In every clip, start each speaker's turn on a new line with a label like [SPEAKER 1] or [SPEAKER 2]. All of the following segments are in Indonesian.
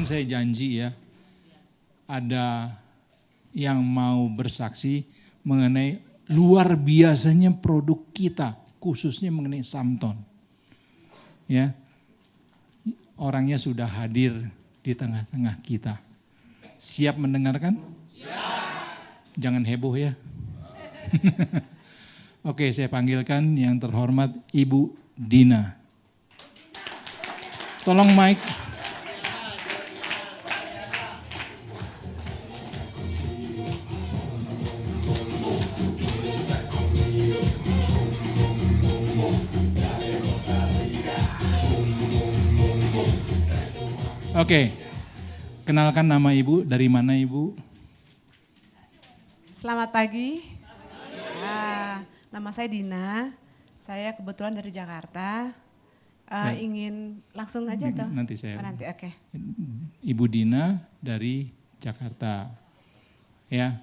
[SPEAKER 1] sekarang saya janji ya, ada yang mau bersaksi mengenai luar biasanya produk kita, khususnya mengenai Samton. Ya, orangnya sudah hadir di tengah-tengah kita. Siap mendengarkan? Siap. Jangan heboh ya. Oke, saya panggilkan yang terhormat Ibu Dina. Tolong mic. Oke, kenalkan nama Ibu, dari mana Ibu?
[SPEAKER 2] Selamat pagi. Nama saya Dina, saya kebetulan dari Jakarta. Ingin langsung aja toh?
[SPEAKER 1] Nanti saya.
[SPEAKER 2] Nanti, oke.
[SPEAKER 1] Ibu Dina dari Jakarta. Ya.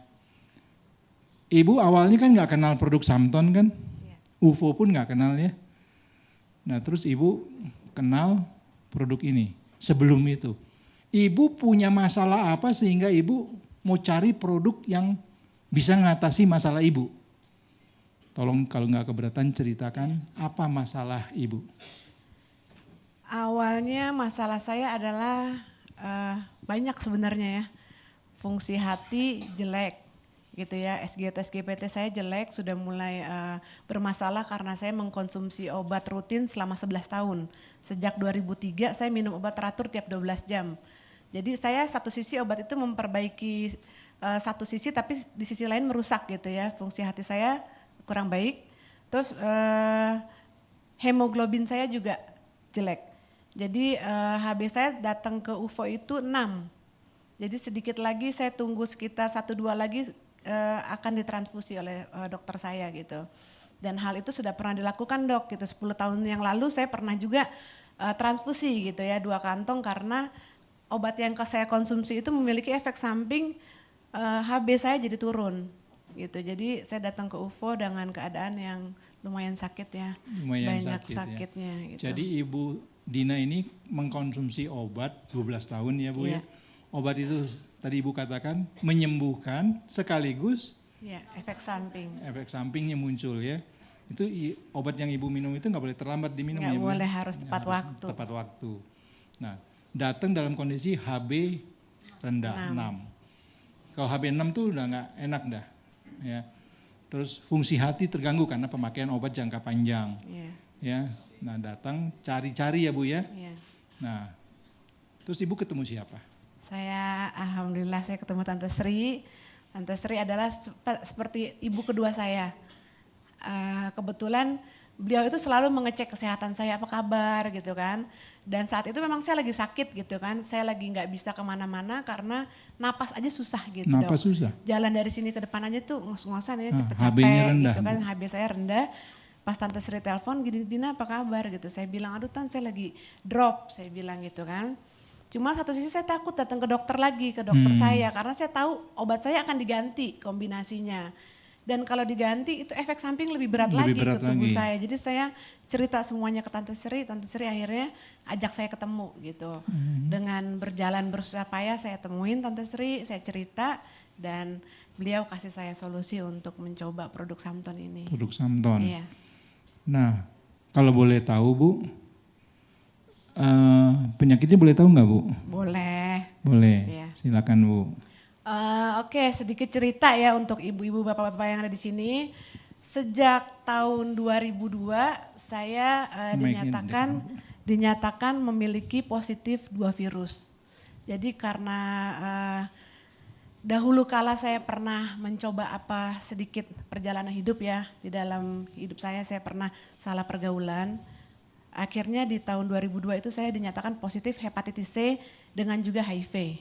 [SPEAKER 1] Ibu awalnya kan nggak kenal produk Samton kan?
[SPEAKER 2] Ya.
[SPEAKER 1] UFO pun nggak kenal ya. Nah terus Ibu kenal produk ini. Sebelum itu, Ibu punya masalah apa sehingga Ibu mau cari produk yang bisa mengatasi masalah Ibu? Tolong kalau nggak keberatan ceritakan apa masalah Ibu.
[SPEAKER 2] Awalnya masalah saya adalah banyak sebenarnya ya. Fungsi hati jelek gitu ya, SGT, SGPT saya jelek, sudah mulai bermasalah karena saya mengkonsumsi obat rutin selama 11 tahun. Sejak 2003 saya minum obat teratur tiap 12 jam. Jadi saya satu sisi obat itu memperbaiki satu sisi, tapi di sisi lain merusak gitu ya, fungsi hati saya kurang baik. Terus hemoglobin saya juga jelek. Jadi HB saya datang ke UFO itu 6. Jadi sedikit lagi saya tunggu sekitar 1-2 lagi akan ditransfusi oleh dokter saya gitu. Dan hal itu sudah pernah dilakukan dok gitu, 10 tahun yang lalu saya pernah juga transfusi gitu ya, 2 kantong karena obat yang saya konsumsi itu memiliki efek samping HB saya jadi turun gitu. Jadi saya datang ke UFO dengan keadaan yang lumayan sakit ya, banyak sakitnya ya. Gitu.
[SPEAKER 1] Jadi Ibu Dina ini mengkonsumsi obat 12 tahun ya Bu ya. Obat itu tadi Ibu katakan menyembuhkan sekaligus
[SPEAKER 2] efek samping.
[SPEAKER 1] Efek sampingnya muncul ya. Itu obat yang Ibu minum itu nggak boleh terlambat diminum ya.
[SPEAKER 2] Nggak boleh, harus tepat waktu.
[SPEAKER 1] Tepat waktu. Nah, datang dalam kondisi HB rendah 6. Kalau HB 6 tuh udah nggak enak dah. Ya. Terus fungsi hati terganggu karena pemakaian obat jangka panjang. Ya. Nah, datang cari-cari ya Bu ya. Nah, terus Ibu ketemu siapa?
[SPEAKER 2] Saya alhamdulillah saya ketemu Tante Sri. Tante Sri adalah seperti ibu kedua saya. Kebetulan beliau itu selalu mengecek kesehatan saya, apa kabar gitu kan. Dan saat itu memang saya lagi sakit gitu kan. Saya lagi nggak bisa kemana-mana karena napas aja susah gitu.
[SPEAKER 1] Napas susah?
[SPEAKER 2] Jalan dari sini ke depan aja tuh ngos-ngosan ya, cepet-cepet gitu kan. HB saya rendah. Pas Tante Sri telepon, gini Dina apa kabar gitu. Saya bilang aduh Tan saya lagi drop, saya bilang gitu kan. Cuma satu sisi saya takut datang ke dokter lagi, ke dokter saya. Karena saya tahu obat saya akan diganti kombinasinya. Dan kalau diganti itu efek samping lebih berat lagi ke tubuh saya. Jadi saya cerita semuanya ke Tante Sri akhirnya ajak saya ketemu gitu. Dengan berjalan bersusah payah saya temuin Tante Sri, saya cerita dan beliau kasih saya solusi untuk mencoba produk Samton ini.
[SPEAKER 1] Produk Samton.
[SPEAKER 2] Iya.
[SPEAKER 1] Nah, kalau boleh tahu Bu, penyakitnya boleh tahu nggak Bu?
[SPEAKER 2] Boleh.
[SPEAKER 1] Boleh,
[SPEAKER 2] iya.
[SPEAKER 1] Silakan Bu.
[SPEAKER 2] Oke, sedikit cerita ya untuk ibu-ibu bapak-bapak yang ada di sini. Sejak tahun 2002 saya dinyatakan memiliki positif 2 virus. Jadi karena dahulu kala saya pernah mencoba sedikit perjalanan hidup ya. Di dalam hidup saya pernah salah pergaulan. Akhirnya di tahun 2002 itu saya dinyatakan positif hepatitis C dengan juga HIV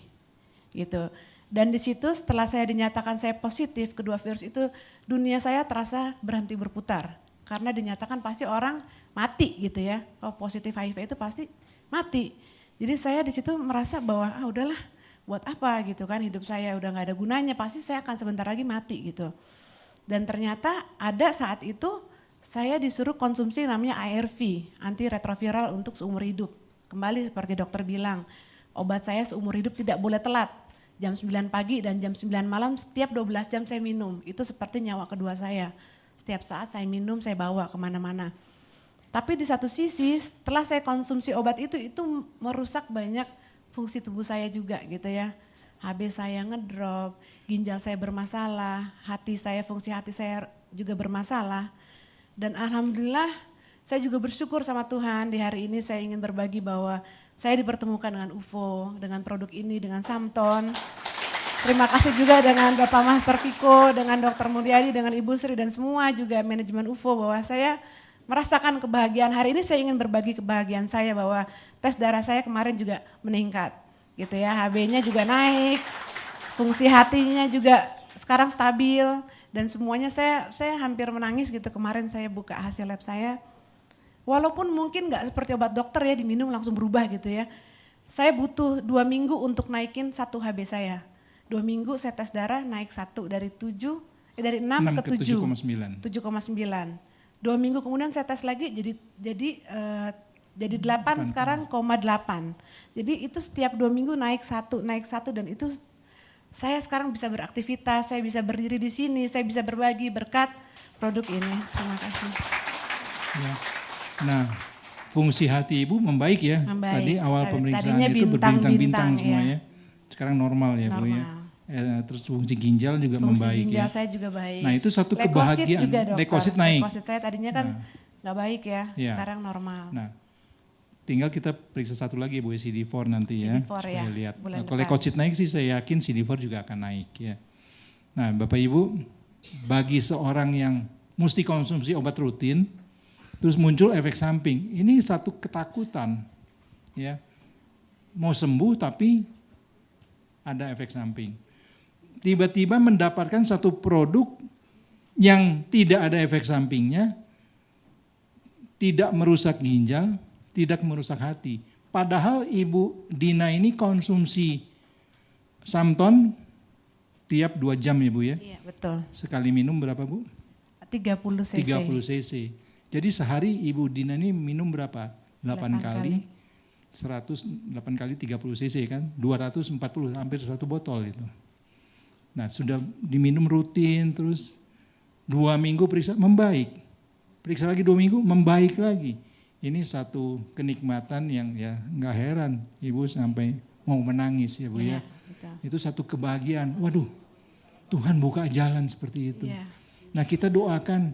[SPEAKER 2] gitu. Dan di situ setelah saya dinyatakan saya positif kedua virus itu, dunia saya terasa berhenti berputar. Karena dinyatakan pasti orang mati gitu ya. Oh positif HIV itu pasti mati. Jadi saya di situ merasa bahwa udahlah buat apa gitu kan, hidup saya udah gak ada gunanya, pasti saya akan sebentar lagi mati gitu. Dan ternyata ada saat itu saya disuruh konsumsi namanya ARV, antiretroviral untuk seumur hidup. Kembali seperti dokter bilang, obat saya seumur hidup tidak boleh telat. Jam 9 pagi dan jam 9 malam setiap 12 jam saya minum. Itu seperti nyawa kedua saya. Setiap saat saya minum, saya bawa kemana-mana. Tapi di satu sisi setelah saya konsumsi obat itu merusak banyak fungsi tubuh saya juga gitu ya. HB saya ngedrop, ginjal saya bermasalah, fungsi hati saya juga bermasalah. Dan alhamdulillah saya juga bersyukur sama Tuhan di hari ini saya ingin berbagi bahwa saya dipertemukan dengan UFO, dengan produk ini, dengan Samton. Terima kasih juga dengan Bapak Master Viko, dengan Dr. Mulyadi, dengan Ibu Sri dan semua juga manajemen UFO bahwa saya merasakan kebahagiaan. Hari ini saya ingin berbagi kebahagiaan saya bahwa tes darah saya kemarin juga meningkat. Gitu ya, HB-nya juga naik, fungsi hatinya juga sekarang stabil dan semuanya saya hampir menangis gitu kemarin saya buka hasil lab saya. Walaupun mungkin nggak seperti obat dokter ya diminum langsung berubah gitu ya. Saya butuh 2 minggu untuk naikin 1 HB saya. 2 minggu saya tes darah naik 1 dari 6 ke 7,9. 7,9. 2 minggu kemudian saya tes lagi jadi 8 sekarang 0,8. Jadi itu setiap 2 minggu naik 1 dan itu saya sekarang bisa beraktivitas, saya bisa berdiri di sini, saya bisa berbagi berkat produk ini. Terima kasih.
[SPEAKER 1] Ya. Nah, fungsi hati Ibu membaik ya.
[SPEAKER 2] Membaik.
[SPEAKER 1] Tadi awal pemeriksaan
[SPEAKER 2] Tadinya
[SPEAKER 1] itu berbintang-bintang semua
[SPEAKER 2] ya.
[SPEAKER 1] ya. Sekarang normal ya Bu ya. Terus fungsi ginjal juga membaik
[SPEAKER 2] ginjal
[SPEAKER 1] ya.
[SPEAKER 2] saya juga baik.
[SPEAKER 1] Nah itu satu kebahagiaan.
[SPEAKER 2] Juga,
[SPEAKER 1] leukosit naik.
[SPEAKER 2] Leukosit saya tadinya kan nggak baik ya, sekarang normal.
[SPEAKER 1] Nah, tinggal kita periksa satu lagi Bu, CD4 nanti ya.
[SPEAKER 2] CD4
[SPEAKER 1] supaya
[SPEAKER 2] ya,
[SPEAKER 1] lihat.
[SPEAKER 2] bulan
[SPEAKER 1] Kalau leukosit naik sih saya yakin CD4 juga akan naik ya. Nah Bapak Ibu, bagi seorang yang mesti konsumsi obat rutin, terus muncul efek samping, ini satu ketakutan ya. Mau sembuh tapi ada efek samping. Tiba-tiba mendapatkan satu produk yang tidak ada efek sampingnya, tidak merusak ginjal, tidak merusak hati. Padahal Ibu Dina ini konsumsi Samton tiap 2 jam ya Bu ya?
[SPEAKER 2] Iya betul.
[SPEAKER 1] Sekali minum berapa Bu?
[SPEAKER 2] 30 cc.
[SPEAKER 1] 30 cc. Jadi sehari Ibu Dina ini minum berapa? 8 kali. 8 kali 30 cc kan? 240, hampir 1 botol itu. Nah sudah diminum rutin terus 2 minggu periksa membaik. Periksa lagi 2 minggu membaik lagi. Ini satu kenikmatan yang ya nggak heran Ibu sampai mau menangis ya Bu ya.
[SPEAKER 2] Betul.
[SPEAKER 1] Itu satu kebahagiaan. Waduh, Tuhan buka jalan seperti itu.
[SPEAKER 2] Ya.
[SPEAKER 1] Nah kita doakan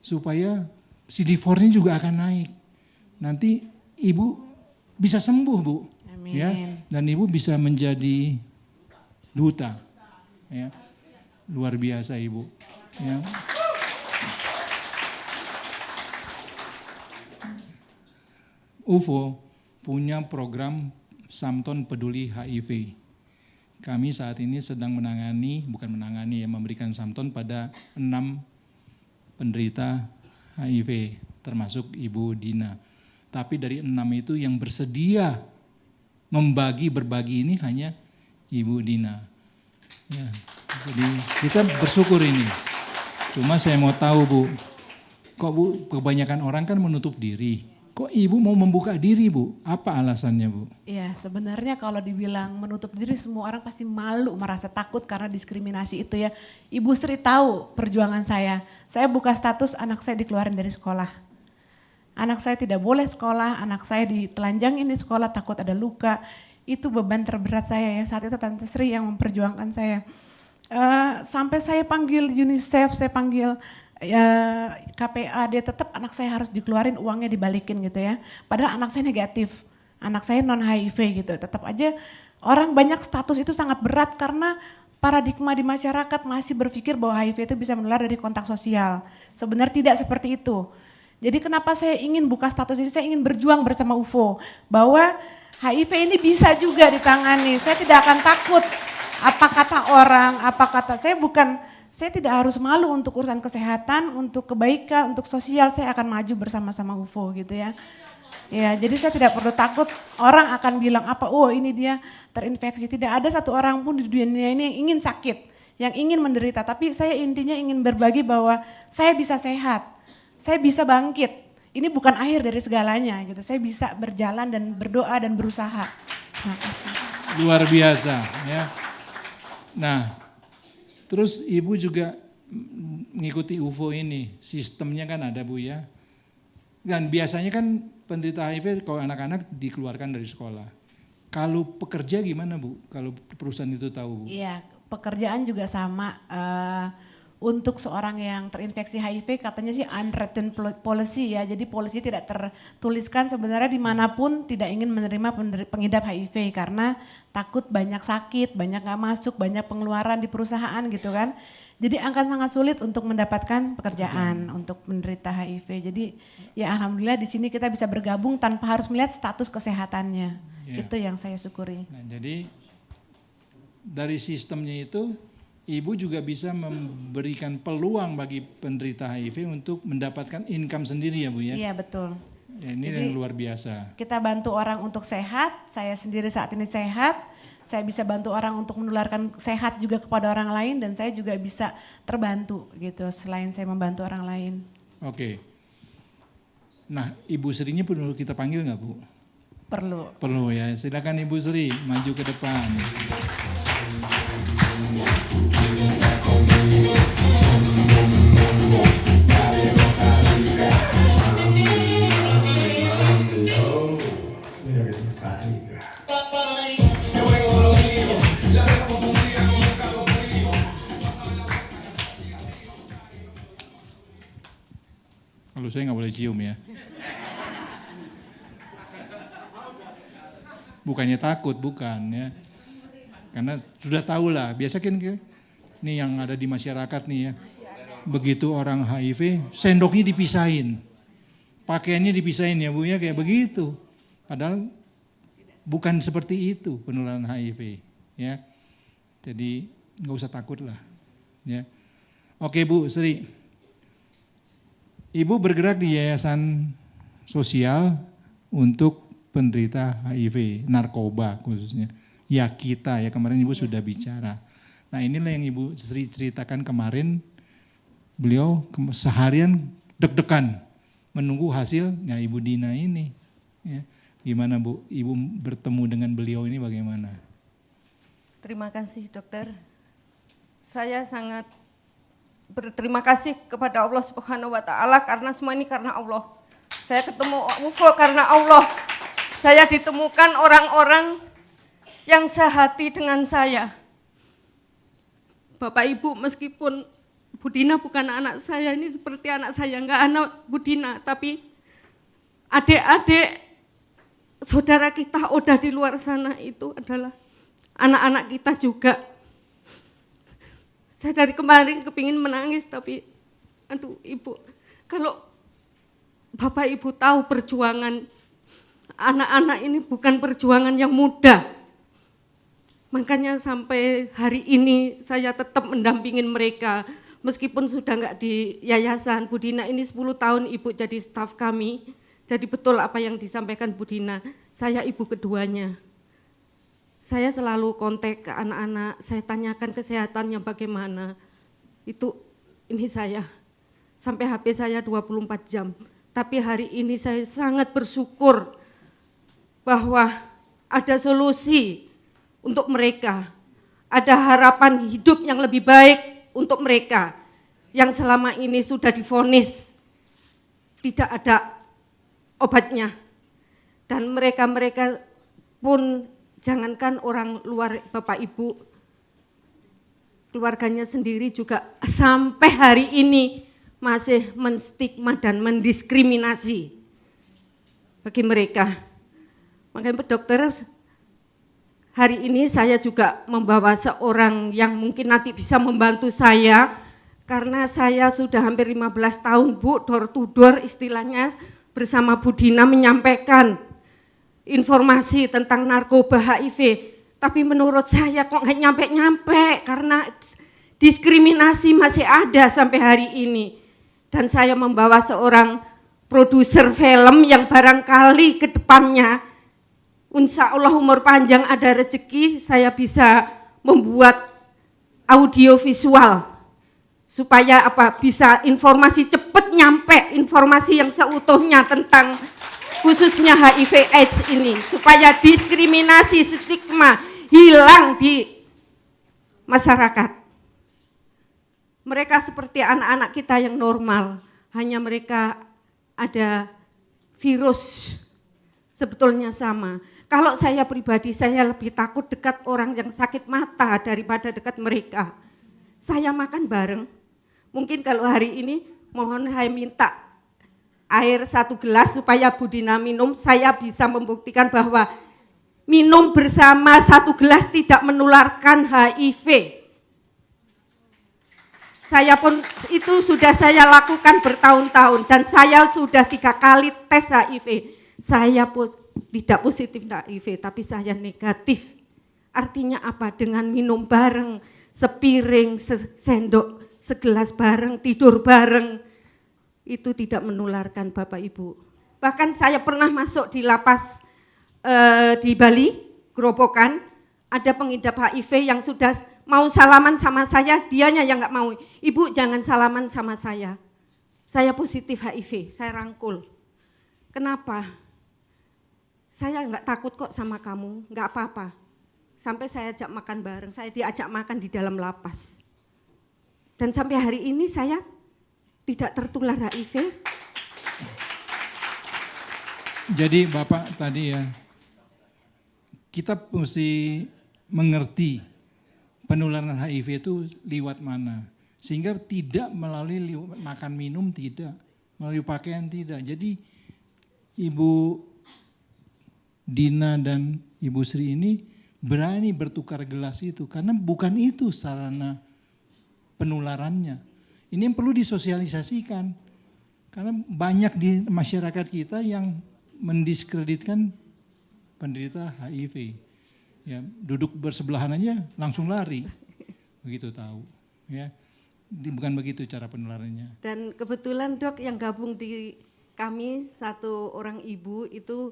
[SPEAKER 1] supaya CD4-nya juga akan naik. Nanti Ibu bisa sembuh Bu.
[SPEAKER 2] Amin.
[SPEAKER 1] Ya, dan Ibu bisa menjadi duta. Ya. Luar biasa Ibu. Ya. UFO punya program Samton Peduli HIV. Kami saat ini sedang memberikan Samton pada 6 penderita HIV, termasuk Ibu Dina. Tapi dari 6 itu yang bersedia berbagi ini hanya Ibu Dina. Ya, jadi kita bersyukur ini. Cuma saya mau tahu Bu, kok Bu kebanyakan orang kan menutup diri. Kok Ibu mau membuka diri Bu? Apa alasannya Bu?
[SPEAKER 2] Iya sebenarnya kalau dibilang menutup diri semua orang pasti malu, merasa takut karena diskriminasi itu ya. Ibu Sri tahu perjuangan saya. Saya buka status anak saya dikeluarin dari sekolah. Anak saya tidak boleh sekolah, anak saya ditelanjangin di sekolah takut ada luka. Itu beban terberat saya ya, saat itu Tante Sri yang memperjuangkan saya. Sampai saya panggil UNICEF, saya panggil KPA, dia tetap anak saya harus dikeluarin, uangnya dibalikin gitu ya. Padahal anak saya negatif, anak saya non HIV gitu. Tetap aja orang banyak status itu sangat berat karena paradigma di masyarakat masih berpikir bahwa HIV itu bisa menular dari kontak sosial. Sebenarnya tidak seperti itu. Jadi kenapa saya ingin buka status ini, saya ingin berjuang bersama UFO. Bahwa HIV ini bisa juga ditangani, saya tidak akan takut apa kata orang, saya tidak harus malu untuk urusan kesehatan, untuk kebaikan, untuk sosial, saya akan maju bersama-sama UFO gitu ya. Ya, jadi saya tidak perlu takut orang akan bilang apa, oh ini dia terinfeksi. Tidak ada satu orang pun di dunia ini yang ingin sakit, yang ingin menderita. Tapi saya intinya ingin berbagi bahwa saya bisa sehat, saya bisa bangkit. Ini bukan akhir dari segalanya gitu. Saya bisa berjalan dan berdoa dan berusaha. Makasih.
[SPEAKER 1] Luar biasa ya. Nah, terus Ibu juga mengikuti UFO ini, sistemnya kan ada Bu ya. Dan biasanya kan penderita HIV kalau anak-anak dikeluarkan dari sekolah. Kalau pekerja gimana Bu? Kalau perusahaan itu tahu Bu?
[SPEAKER 2] Iya, pekerjaan juga sama. Untuk seorang yang terinfeksi HIV katanya sih unwritten policy ya, jadi polisi tidak tertuliskan sebenarnya dimanapun tidak ingin menerima pengidap HIV karena takut banyak sakit, banyak nggak masuk, banyak pengeluaran di perusahaan gitu kan. Jadi akan sangat sulit untuk mendapatkan pekerjaan untuk menderita HIV. Jadi ya alhamdulillah di sini kita bisa bergabung tanpa harus melihat status kesehatannya.
[SPEAKER 1] Ya.
[SPEAKER 2] Itu yang saya syukuri.
[SPEAKER 1] Nah, jadi dari sistemnya itu Ibu juga bisa memberikan peluang bagi penderita HIV untuk mendapatkan income sendiri ya Bu ya?
[SPEAKER 2] Iya betul.
[SPEAKER 1] Ya, ini
[SPEAKER 2] Jadi,
[SPEAKER 1] yang luar biasa.
[SPEAKER 2] Kita bantu orang untuk sehat, saya sendiri saat ini sehat, saya bisa bantu orang untuk menularkan sehat juga kepada orang lain dan saya juga bisa terbantu gitu selain saya membantu orang lain.
[SPEAKER 1] Oke. Nah Ibu Srinya perlu kita panggil nggak Bu?
[SPEAKER 2] Perlu.
[SPEAKER 1] Perlu ya, silakan Ibu Sri maju ke depan. Kalau saya nggak boleh cium ya. Bukannya takut, bukan ya. Karena sudah tahu lah, biasa kan nih yang ada di masyarakat nih ya. Begitu orang HIV, sendoknya dipisahin. Pakaiannya dipisahin ya Bu ya, kayak begitu. Padahal bukan seperti itu penularan HIV ya. Jadi nggak usah takut lah ya. Oke Bu Sri. Ibu bergerak di yayasan sosial untuk penderita HIV, narkoba khususnya. Ya kita ya, kemarin Ibu sudah bicara. Nah inilah yang Ibu Sri ceritakan kemarin, beliau seharian deg-degan menunggu hasilnya Ibu Dina ini. Ya. Gimana Bu, Ibu bertemu dengan beliau ini bagaimana?
[SPEAKER 3] Terima kasih dokter. Saya sangat berterima kasih kepada Allah Subhanahu wa taala karena semua ini karena Allah. Saya ketemu UFO karena Allah. Saya ditemukan orang-orang yang sehati dengan saya. Bapak Ibu, meskipun Bu Dina bukan anak saya, ini seperti anak saya, enggak anak Bu Dina, tapi adik-adik saudara kita udah di luar sana itu adalah anak-anak kita juga. Saya dari kemarin kepingin menangis, tapi aduh Ibu, kalau Bapak Ibu tahu perjuangan anak-anak ini bukan perjuangan yang mudah. Makanya sampai hari ini saya tetap mendampingin mereka. Meskipun sudah enggak di yayasan, Bu Dina ini 10 tahun Ibu jadi staf kami. Jadi betul apa yang disampaikan Bu Dina, saya ibu keduanya. Saya selalu kontak ke anak-anak, saya tanyakan kesehatannya bagaimana. Ini saya, sampai HP saya 24 jam. Tapi hari ini saya sangat bersyukur bahwa ada solusi untuk mereka. Ada harapan hidup yang lebih baik untuk mereka yang selama ini sudah divonis tidak ada obatnya. Dan mereka-mereka pun jangankan orang luar Bapak Ibu, keluarganya sendiri juga sampai hari ini masih menstigma dan mendiskriminasi bagi mereka. Makanya dokter, hari ini saya juga membawa seorang yang mungkin nanti bisa membantu saya, karena saya sudah hampir 15 tahun Bu, door to door istilahnya, bersama Bu Dina menyampaikan informasi tentang narkoba HIV, tapi menurut saya kok nggak nyampe-nyampe karena diskriminasi masih ada sampai hari ini. Dan saya membawa seorang produser film yang barangkali ke depannya, insya Allah umur panjang ada rezeki, saya bisa membuat audio visual supaya bisa informasi cepat nyampe, informasi yang seutuhnya tentang khususnya HIV AIDS ini, supaya diskriminasi, stigma hilang di masyarakat. Mereka seperti anak-anak kita yang normal, hanya mereka ada virus, sebetulnya sama. Kalau saya pribadi, saya lebih takut dekat orang yang sakit mata daripada dekat mereka. Saya makan bareng, mungkin kalau hari ini mohon saya minta air 1 gelas supaya Bu Dina minum, saya bisa membuktikan bahwa minum bersama 1 gelas tidak menularkan HIV. Saya pun itu sudah saya lakukan bertahun-tahun dan saya sudah 3 kali tes HIV. Saya tidak positif HIV, tapi saya negatif. Artinya apa? Dengan minum bareng, sepiring, sendok, segelas bareng, tidur bareng, itu tidak menularkan Bapak Ibu. Bahkan saya pernah masuk di lapas di Bali, Gerobokan, ada pengidap HIV yang sudah mau salaman sama saya, dianya yang nggak mau. Ibu jangan salaman sama saya positif HIV, saya rangkul. Kenapa? Saya nggak takut kok sama kamu, nggak apa-apa. Sampai saya ajak makan bareng, saya diajak makan di dalam lapas. Dan sampai hari ini saya tidak tertular HIV.
[SPEAKER 1] Jadi Bapak tadi ya, kita mesti mengerti penularan HIV itu lewat mana. Sehingga tidak melalui makan minum, tidak. Melalui pakaian, tidak. Jadi Ibu Dina dan Ibu Sri ini berani bertukar gelas itu. Karena bukan itu sarana penularannya. Ini yang perlu disosialisasikan, karena banyak di masyarakat kita yang mendiskreditkan penderita HIV. Ya, duduk bersebelahan aja langsung lari, begitu tahu. Ya, bukan begitu cara penularannya.
[SPEAKER 3] Dan kebetulan Dok yang gabung di kami 1 orang ibu itu,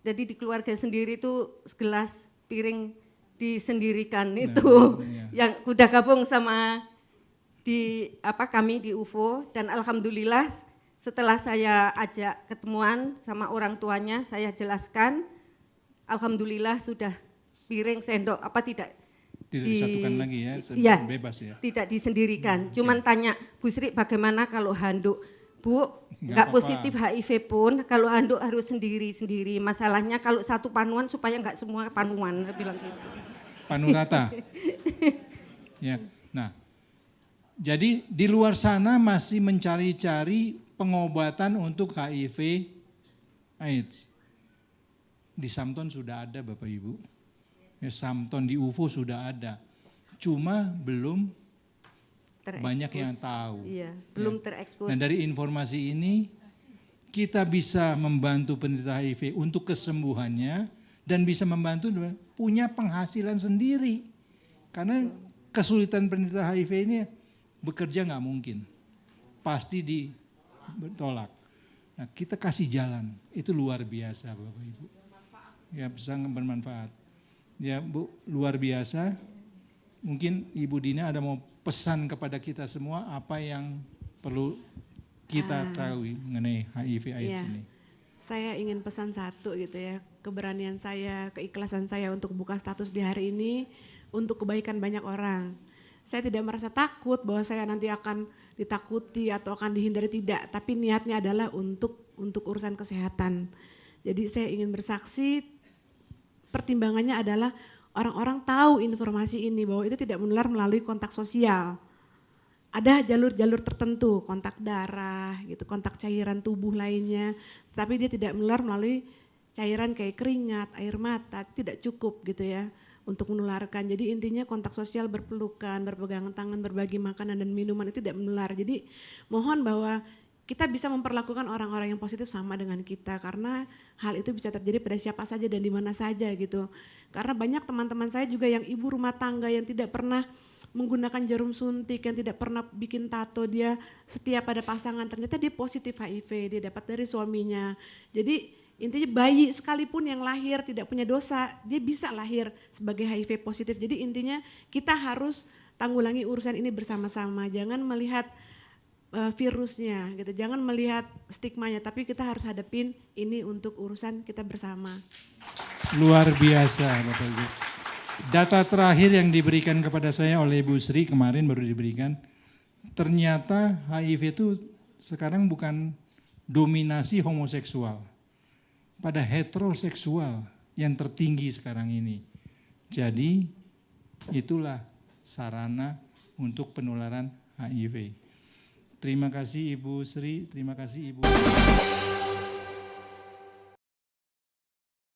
[SPEAKER 3] jadi di keluarga sendiri itu segelas piring disendirikan itu, yang udah gabung sama kami di UFO. Dan alhamdulillah setelah saya ajak ketemuan sama orang tuanya, saya jelaskan, alhamdulillah sudah piring, sendok tidak
[SPEAKER 1] disatukan lagi ya,
[SPEAKER 3] iya,
[SPEAKER 1] bebas ya.
[SPEAKER 3] Tidak disendirikan. Cuman tanya Bu Sri, bagaimana kalau handuk? Bu, nggak positif HIV pun kalau handuk harus sendiri-sendiri. Masalahnya kalau 1 panuan supaya nggak semua panuan, saya bilang gitu.
[SPEAKER 1] Panu rata. Ya, nah. Jadi di luar sana masih mencari-cari pengobatan untuk HIV AIDS. Di Samton sudah ada Bapak Ibu. Ya, Samton di UFO sudah ada. Cuma belum banyak yang tahu.
[SPEAKER 3] Iya, belum terekspos.
[SPEAKER 1] Dan dari informasi ini kita bisa membantu penderita HIV untuk kesembuhannya dan bisa membantu punya penghasilan sendiri. Karena kesulitan penderita HIV ini bekerja nggak mungkin, pasti ditolak. Nah, kita kasih jalan, itu luar biasa Bapak Ibu. Ya, sangat bermanfaat. Ya Bu, luar biasa. Mungkin Ibu Dina ada mau pesan kepada kita semua apa yang perlu kita tahu mengenai HIV AIDS ini.
[SPEAKER 2] Saya ingin pesan satu gitu ya, keberanian saya, keikhlasan saya untuk buka status di hari ini untuk kebaikan banyak orang. Saya tidak merasa takut bahwa saya nanti akan ditakuti atau akan dihindari, tidak, tapi niatnya adalah untuk urusan kesehatan. Jadi saya ingin bersaksi, pertimbangannya adalah orang-orang tahu informasi ini bahwa itu tidak menular melalui kontak sosial. Ada jalur-jalur tertentu, kontak darah, gitu, kontak cairan tubuh lainnya, tapi dia tidak menular melalui cairan kayak keringat, air mata, tidak cukup gitu ya untuk menularkan. Jadi intinya kontak sosial, berpelukan, berpegangan tangan, berbagi makanan dan minuman itu tidak menular. Jadi mohon bahwa kita bisa memperlakukan orang-orang yang positif sama dengan kita, karena hal itu bisa terjadi pada siapa saja dan di mana saja gitu. Karena banyak teman-teman saya juga yang ibu rumah tangga yang tidak pernah menggunakan jarum suntik, yang tidak pernah bikin tato, dia setia pada pasangan, ternyata dia positif HIV, dia dapat dari suaminya. Jadi intinya bayi sekalipun yang lahir tidak punya dosa, dia bisa lahir sebagai HIV positif. Jadi intinya kita harus tanggulangi urusan ini bersama-sama. Jangan melihat virusnya gitu. Jangan melihat stigmanya, tapi kita harus hadapin ini untuk urusan kita bersama.
[SPEAKER 1] Luar biasa Bapak Ibu. Data terakhir yang diberikan kepada saya oleh Bu Sri kemarin baru diberikan, ternyata HIV itu sekarang bukan dominasi homoseksual, pada heteroseksual yang tertinggi sekarang ini. Jadi itulah sarana untuk penularan HIV. Terima kasih Ibu Sri, terima kasih Ibu.